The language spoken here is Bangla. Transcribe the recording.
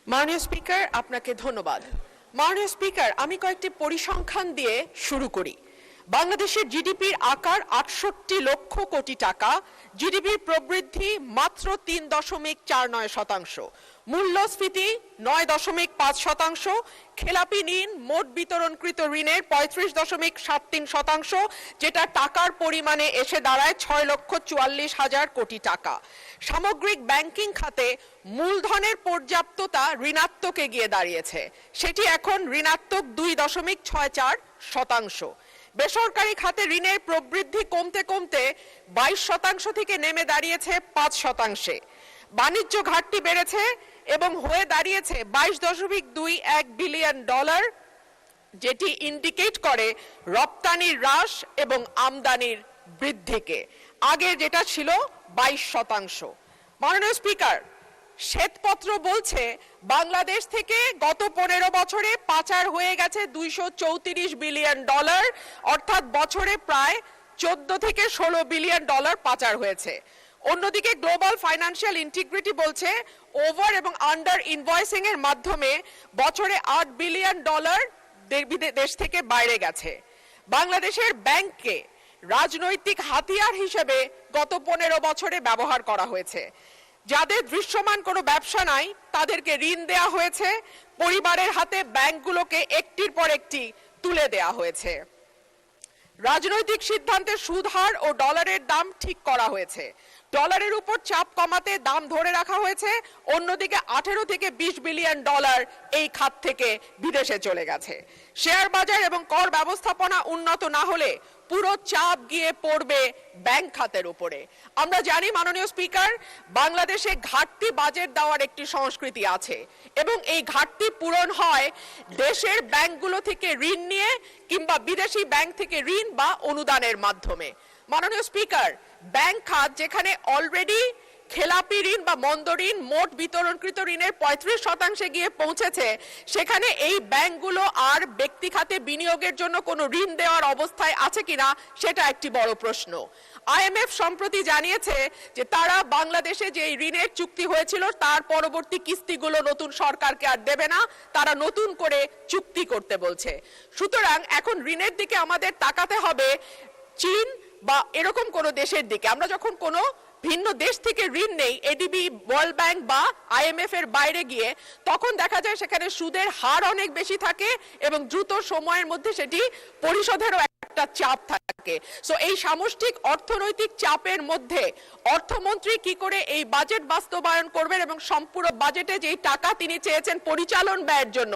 মাননীয় স্পিকার, আপনাকে ধন্যবাদ। মাননীয় স্পিকার, আমি কয়েকটি পরিসংখ্যান দিয়ে শুরু করি। বাংলাদেশের জিডিপির আকার ৬৮ লক্ষ কোটি টাকা, জিডিপির প্রবৃদ্ধি মাত্র ৩.৪৯%, মূল্যস্ফীতি ৯.৫%, খেলাপি ঋণ মোট বিতরণকৃত ঋণের ৩৫.৭৩%, যেটা টাকার পরিমাণে এসে দাঁড়ায় ৬,৪৪,০০০ কোটি টাকা। সামগ্রিক ব্যাংকিং খাতে মূলধনের পর্যাপ্ততা ঋণাত্মকে গিয়ে দাঁড়িয়েছে, সেটি এখন ঋণাত্মক ২.৬৪%। বেসরকারি খাতে ঋণের প্রবৃদ্ধি কমতে কমতে ২২% থেকে নেমে দাঁড়িয়েছে ৫%। বাণিজ্য ঘাটতি বেড়েছে এবং হয়ে দাঁড়িয়েছে $২২.২১ বিলিয়ন, যেটি ইন্ডিকেট করে রপ্তানির হ্রাস এবং আমদানির বৃদ্ধিকে। আগে যেটা ছিল ২২%। মাননীয় স্পিকার, শ্বেতপত্র বলছে বাংলাদেশ থেকে গত ১৫ বছরে পাচার হয়ে গেছে $২৩৪ বিলিয়ন, অর্থাৎ বছরে প্রায় ১৪ থেকে ১৬ বিলিয়ন ডলার পাচার হয়েছে। অন্যদিকে গ্লোবাল ফাইন্যান্সিয়াল ইন্টিগ্রিটি বলছে ওভার এবং আন্ডার ইনভয়েসিং এর মাধ্যমে বছরে $৮ বিলিয়ন দেশ থেকে বাইরে গেছে। বাংলাদেশের ব্যাংককে রাজনৈতিক হাতিয়ার হিসেবে গত ১৫ বছরে ব্যবহার করা হয়েছে। যাদের দৃশ্যমান কোনো ব্যবসা নাই তাদেরকে ঋণ দেয়া হয়েছে, পরিবারের হাতে ব্যাংকগুলোকে একটির পর একটি তুলে দেয়া হয়েছে। রাজনৈতিক সিদ্ধান্তে সুদ হার ও ডলারের দাম ঠিক করা হয়েছে। ডলারের উপর চাপ কমাতে দাম ধরে রাখা হয়েছে, অন্যদিকে ১৮ থেকে ২০ বিলিয়ন ডলার এই খাত থেকে বিদেশে চলে গেছে। শেয়ার বাজার এবং কর ব্যবস্থাপনা উন্নত না হলে পুরো চাপ গিয়ে পড়বে ব্যাংক খাতের উপরে। আমরা জানি মাননীয় স্পিকার, বাংলাদেশে ঘাটতি বাজেট দেওয়ার একটি সংস্কৃতি আছে এবং এই ঘাটতি পূরণ হয় দেশের ব্যাংকগুলো থেকে ঋণ নিয়ে কিংবা বিদেশি ব্যাংক থেকে ঋণ বা অনুদানের মাধ্যমে। মাননীয় স্পিকার, ব্যাংক খাত যেখানে অলরেডি খেলাপি ঋণ বা মন্দ ঋণ মোট বিতরণকৃত ঋণের ৩৫% গিয়ে পৌঁছেছে, সেখানে এই ব্যাংকগুলো আর ব্যক্তি খাতে বিনিয়োগের জন্য কোনো ঋণ দেওয়ার অবস্থায় আছে কিনা সেটা একটি বড় প্রশ্ন। আইএমএফ সম্প্রতি জানিয়েছে যে তারা বাংলাদেশে যে ঋণের চুক্তি হয়েছিল তার পরবর্তী কিস্তিগুলো নতুন সরকারকে আর দেবে না, তারা নতুন করে চুক্তি করতে বলছে। সুতরাং এখন ঋণের দিকে আমাদের তাকাতে হবে চীন বা এরকম কোন দেশের দিকে। আমরা যখন কোনো ভিন্ন দেশ থেকে ঋণ নেই এডিবি, ওয়ার্ল্ড ব্যাংক বা আইএমএফ এর বাইরে গিয়ে, তখন দেখা যায় সেখানে সুদের হার অনেক বেশি থাকে এবং দ্রুত সময়ের মধ্যে সেটি পরিশোধেরও একটা চাপ থাকে। সো এই সামষ্টিক অর্থনৈতিক চাপের মধ্যে অর্থমন্ত্রী কি করে এই বাজেট বাস্তবায়ন করবেন এবং সম্পূর্ণ বাজেটে যেই টাকা তিনি চেয়েছেন পরিচালন ব্যয়ের জন্য